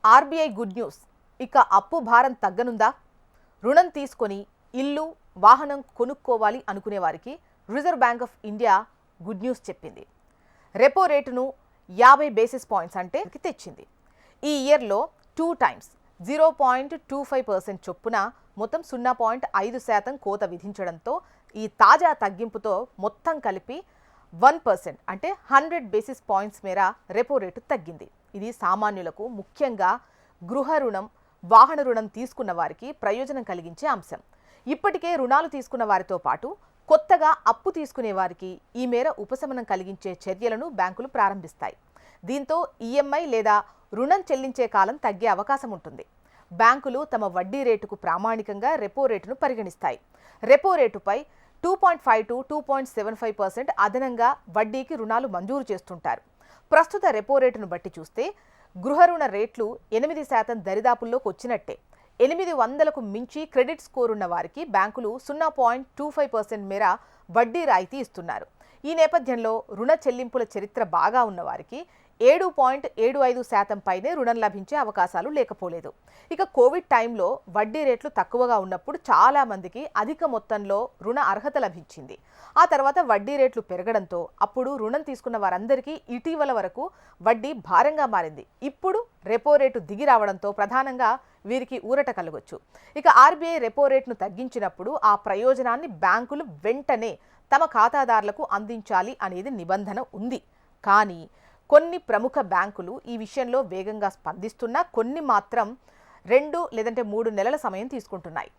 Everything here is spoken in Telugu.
RBI good news. ఇక అప్పు భారం తగ్గనుందా? రుణం తీసుకొని ఇల్లు, వాహనం కొనుక్కోవాలి అనుకునే వారికి reserve bank of India good news చెప్పింది. రెపో రేటును 50 బేసిస్ పాయింట్స్ అంటే తెచ్చింది. ఈ ఇయర్లో 2 టైమ్స్ 0.25% చొప్పున మొత్తం 0.5% కోత విధించడంతో ఈ తాజా తగ్గింపుతో మొత్తం కలిపి 1% అంటే 100 బేసిస్ పాయింట్స్ మేర రెపో రేటు తగ్గింది. ఇది సామాన్యులకు, ముఖ్యంగా గృహ రుణం, వాహన రుణం తీసుకున్న వారికి ప్రయోజనం కలిగించే అంశం. ఇప్పటికే రుణాలు తీసుకున్న వారితో పాటు కొత్తగా అప్పు తీసుకునే వారికి ఈ మేర ఉపశమనం కలిగించే చర్యలను బ్యాంకులు ప్రారంభిస్తాయి. దీంతో ఈఎంఐ లేదా రుణం చెల్లించే కాలం తగ్గే అవకాశం ఉంటుంది. బ్యాంకులు తమ వడ్డీ రేటుకు ప్రామాణికంగా రెపో రేటును పరిగణిస్తాయి. రెపో రేటుపై 2.5 to 2.75% అదనంగా వడ్డీకి రుణాలు మంజూరు చేస్తుంటారు. ప్రస్తుత రెపో రేటును బట్టి చూస్తే గృహ రుణ రేట్లు 8% దరిదాపుల్లోకి వచ్చినట్టే. 800కు మించి క్రెడిట్ స్కోర్ ఉన్న వారికి బ్యాంకులు 0.25% మేర వడ్డీ రాయితీ ఇస్తున్నారు. ఈ నేపథ్యంలో రుణ చెల్లింపుల చరిత్ర బాగా ఉన్నవారికి 7.75% పైనే రుణం లభించే అవకాశాలు లేకపోలేదు. ఇక కోవిడ్ టైంలో వడ్డీ రేట్లు తక్కువగా ఉన్నప్పుడు చాలా మందికి అధిక మొత్తంలో రుణ అర్హత లభించింది. ఆ తర్వాత వడ్డీ రేట్లు పెరగడంతో అప్పుడు రుణం తీసుకున్న వారందరికీ ఇటీవల వరకు వడ్డీ భారంగా మారింది. ఇప్పుడు రెపో రేటు దిగి రావడంతో ప్రధానంగా వీరికి ఊరట కలగొచ్చు. ఇక ఆర్బీఐ రెపో రేటును తగ్గించినప్పుడు ఆ ప్రయోజనాన్ని బ్యాంకులు వెంటనే తమ ఖాతాదారులకు అందించాలి అనేది నిబంధన ఉంది. కానీ కొన్ని ప్రముఖ బ్యాంకులు ఈ విషయంలో వేగంగా స్పందిస్తున్నా కొన్ని మాత్రం 2 లేదంటే 3 నెలల సమయం తీసుకుంటున్నాయి.